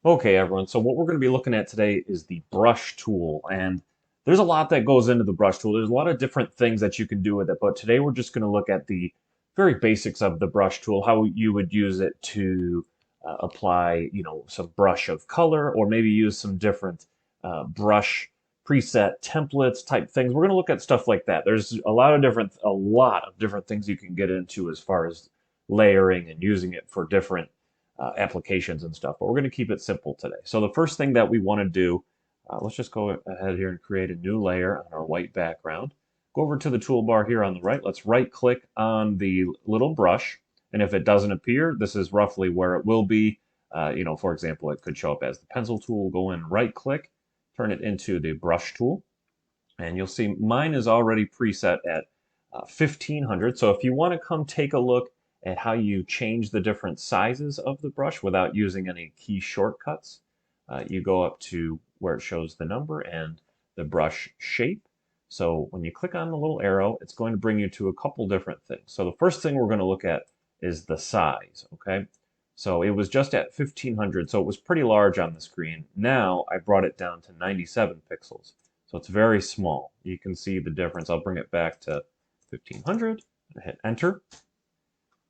Okay, everyone. So what we're going to be looking at today is the brush tool, and there's a lot that goes into the brush tool. There's a lot of different things that you can do with it, but today we're just going to look at the very basics of the brush tool, how you would use it to apply, some brush of color, or maybe use some different brush preset templates type things. We're going to look at stuff like that. There's a lot of different things you can get into as far as layering and using it for different applications and stuff, but we're going to keep it simple today. So the first thing that we want to do, let's just go ahead here and create a new layer on our white background. Go over to the toolbar here on the right. Let's right click on the little brush. And if it doesn't appear, this is roughly where it will be. For example, it could show up as the pencil tool. Go in, right click, turn it into the brush tool. And you'll see mine is already preset at 1500. So if you want to come take a look at how you change the different sizes of the brush without using any key shortcuts, you go up to where it shows the number and the brush shape. So when you click on the little arrow, it's going to bring you to a couple different things. So the first thing we're going to look at is the size, okay? So it was just at 1500, so it was pretty large on the screen. Now I brought it down to 97 pixels. So it's very small. You can see the difference. I'll bring it back to 1500 and hit enter.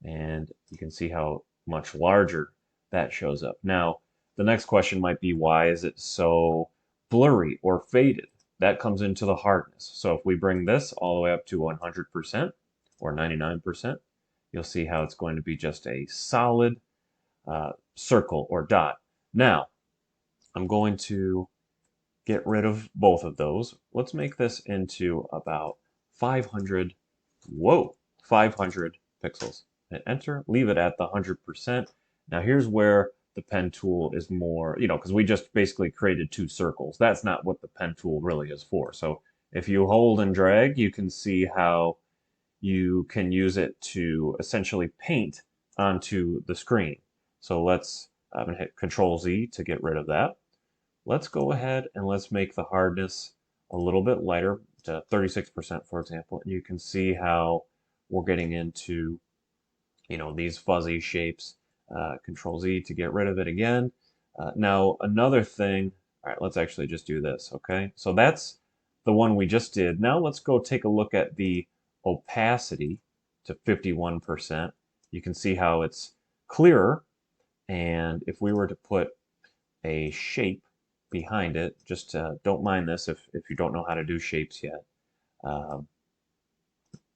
And you can see how much larger that shows up. Now, the next question might be, why is it so blurry or faded? That comes into the hardness. So if we bring this all the way up to 100% or 99%, you'll see how it's going to be just a solid circle or dot. Now, I'm going to get rid of both of those. Let's make this into about 500, whoa, 500 pixels. Hit enter, leave it at the 100%. Now here's where the pen tool is more, because we just basically created two circles. That's not what the pen tool really is for. So if you hold and drag, you can see how you can use it to essentially paint onto the screen. So I'm gonna hit Control Z to get rid of that. Let's go ahead and let's make the hardness a little bit lighter to 36%, for example. And you can see how we're getting into, these fuzzy shapes. Control Z to get rid of it again. Now, another thing, all right, let's actually just do this, okay? So that's the one we just did. Now let's go take a look at the opacity to 51%. You can see how it's clearer. And if we were to put a shape behind it. Just don't mind this if you don't know how to do shapes yet. Um,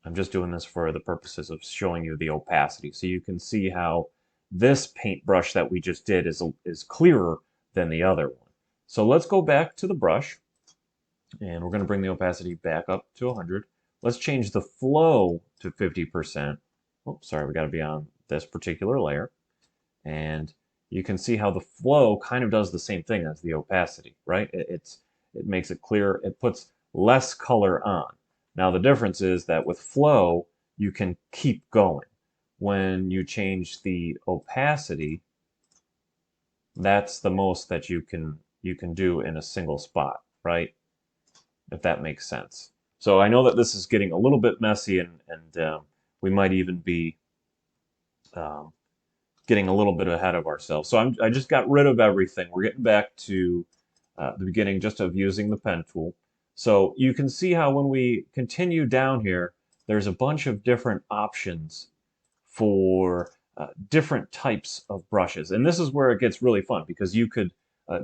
I'm just doing this for the purposes of showing you the opacity. So you can see how this paintbrush that we just did is clearer than the other one. So let's go back to the brush, and we're going to bring the opacity back up to 100. Let's change the flow to 50%. Oh, sorry, we got to be on this particular layer. And you can see how the flow kind of does the same thing as the opacity, right? It makes it clear. It puts less color on. Now the difference is that with flow, you can keep going. When you change the opacity, that's the most that you can do in a single spot, right? If that makes sense. So I know that this is getting a little bit messy, and we might even be um, getting a little bit ahead of ourselves. So I just got rid of everything. We're getting back to the beginning just of using the pen tool. So you can see how when we continue down here, there's a bunch of different options for different types of brushes. And this is where it gets really fun because you could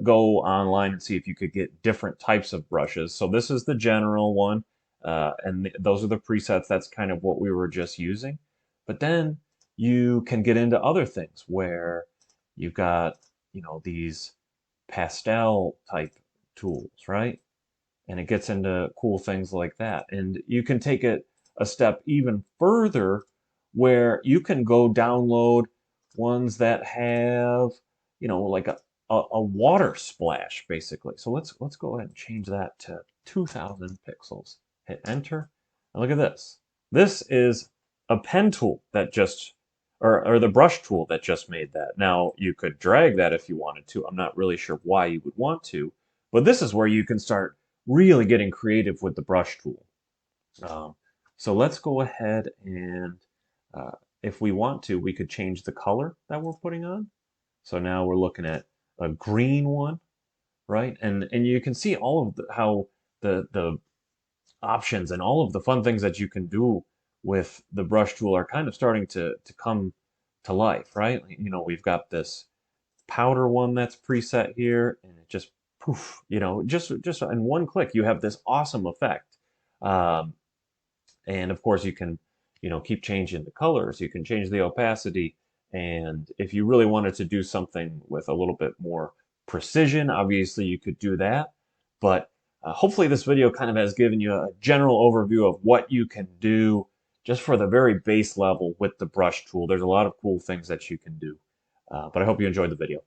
go online and see if you could get different types of brushes. So this is the general one, and those are the presets. That's kind of what we were just using. But then you can get into other things where you've got, these pastel type tools, right? And it gets into cool things like that. And you can take it a step even further where you can go download ones that have, like a water splash basically. So let's go ahead and change that to 2000 pixels. Hit enter. And look at this. This is a pen tool that just or the brush tool that just made that. Now you could drag that if you wanted to. I'm not really sure why you would want to, but this is where you can start really getting creative with the brush tool. Um, so let's go ahead and, if we want to, we could change the color that we're putting on. So now we're looking at a green one, right? And you can see all of how the options and all of the fun things that you can do with the brush tool are kind of starting to come to life, right? You know, we've got this powder one that's preset here, and it just poof, you know, just in one click, you have this awesome effect. Um, and of course, you can, you know, keep changing the colors. You can change the opacity, and if you really wanted to do something with a little bit more precision, obviously you could do that. But hopefully, this video kind of has given you a general overview of what you can do just for the very base level with the brush tool. There's a lot of cool things that you can do. But I hope you enjoyed the video.